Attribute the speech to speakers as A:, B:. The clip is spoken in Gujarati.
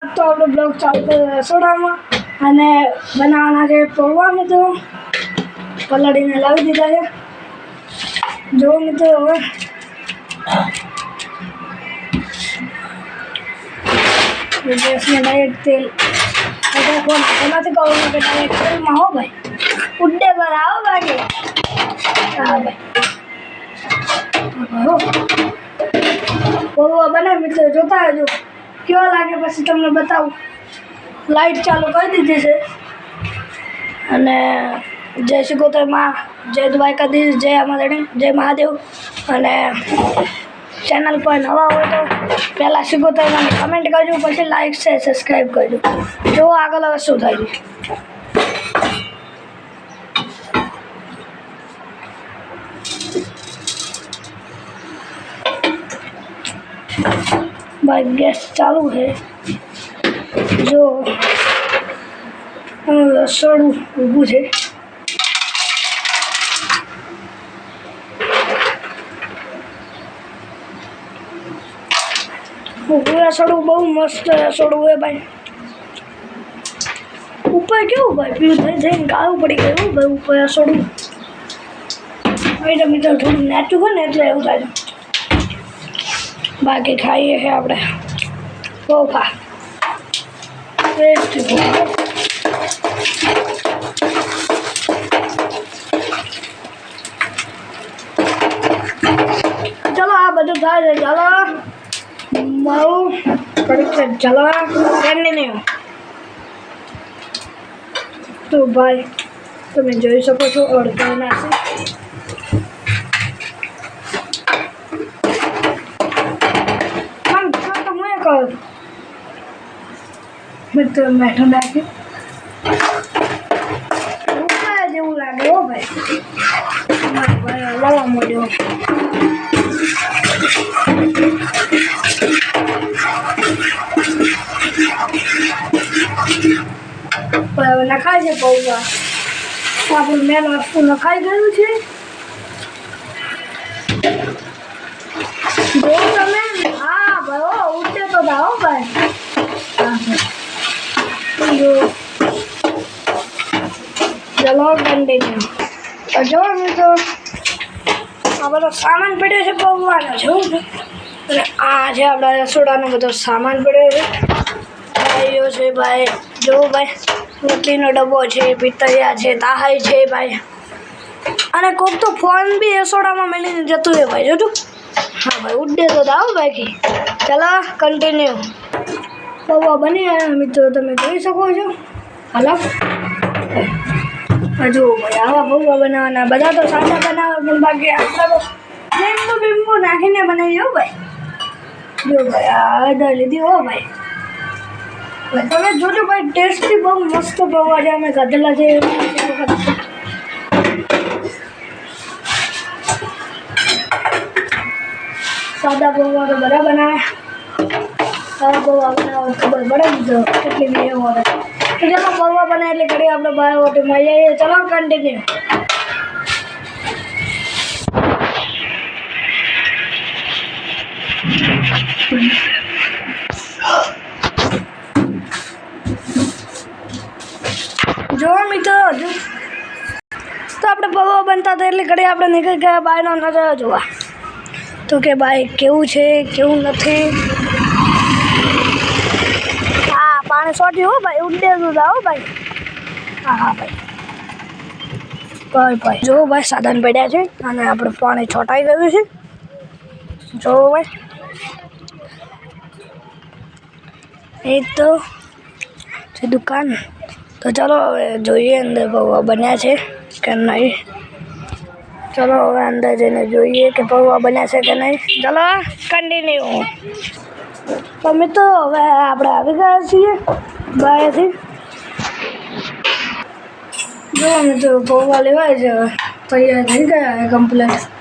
A: तो આપણે બ્લોગ ચાલુ કર્યો રસોડામાં અને બનાવવાના છે પૌવા મિત્રો પલાળીને લાવી દીધા છે જો મિત્રો હવે ગેસમાં ડાયરેક્ટ તેલ એમાંથી કહું કે ડાયરેક્ટ તેલમાં હો ભાઈ ઉડ્ડે પર આવો ભાગે હા ભાઈ પૌવા બનાવી મિત્રો જોતા રહેજો કેવો લાગે પછી તમને બતાવું લાઈટ ચાલુ કરી દીધી છે અને જય શિકોતર માં જય દ્વારકાધીશ જય અમારી જય મહાદેવ અને ચેનલ પર નવા હોય તો પહેલાં શિકોતર મને કમેન્ટ કરજો પછી લાઈક છે સબસ્ક્રાઈબ કરજો જો આગળ હવે શું થાય भाई गैस चालू है जो रसोड़ू ऊभू है रसोड़ू बहु मस्त रसोड़ू है भाई ऊपर क्यों भाई पीछे थी गाळू पड़ी गई भाई ऊपर रसोड़ू भाई मित्र थोड़ा नेचू है ने એટલે એવું થાય बाकी खाइए है આપણે પૌવા ટેસ્ટી चलो आ બધું થાય છે ચાલો મારું પરીક્ષા ચાલો કન્ટિન્યુ તો ભાઈ તમે જોઈ શકો છો અડધા નાખી मित्र बैठो बैठे जेव लगे हो भाई लवा मोड़ो नखाय है पौवा आप मेन वस्तु नखाई गयु है जो तमे हाँ भाई उठे तो दाओ भाई चलो कंटिन्यू तो जो मित्रो आ बधो सामान पड्यो छे पौવાનો जो અને આ છે આપણા રસોડાનો બધો સામાન પડ્યો છે ભાઈઓ છે ભાઈ જો ભાઈ રોટલીનો ડબ્બો છે પિત્તળિયા છે તાહાઈ છે ભાઈ અને કોક તો ફોન બી રસોડામાં મેળીને જતું રહે ભાઈ જોજો हाँ भाई उड्डे तो दाओ बाकी चलो कंटिन्यू पौवा बनी आया मित्रों तमे જોઈ શકો છો હાલો જો ભાઈ આવા પૌવા બનાવવાના બધા તો સાદા બનાવે પણ બાકી આપણે તો લીંબુ નાખીને બનાવી હો ભાઈ જો ભાઈ આ હળદર લીધી હો ભાઈ તમે જોજો ભાઈ ટેસ્ટી બહુ મસ્ત પૌવા છે અમે ખાધેલા છે सादा पौवा तो बड़ा बनाया सादा पौवा बनाओ खबर बड़ा जो कितनी भी हो रहा तो चलो पौवा बनाए ले कड़ी आप लोग बाहर होटल में आइए चलो कंटिन्यू जो मित्रों जो तो अपने पौवा बनता था એટલે કડી આપણે નીકળી ગયા બહારનો નજારો જોવા तो के भाई केवू है केवू नहीं हाँ पानी सोटी हो भाई उड्डे तो जाओ भाई हाँ हाँ भाई भाई भाई जो भाई साधन पड़ा है અને આપણે પાણી છોટાઈ ગયું છે જો ભાઈ એ તો છે દુકાન તો ચાલો હવે જોઈએ અંદર પૌવા બન્યા છે કે નહીં चलो હવે અંદર જઈને જોઈએ કે પૌવા બન્યા છે કે નહીં ચલો કન્ટિન્યુ તો મિત્રો હવે આપણે આવી ગયા છીએ બહારથી જો મિત્રો પૌવા લેવાય છે તૈયાર થઈ ગયા કમ્પ્લીટ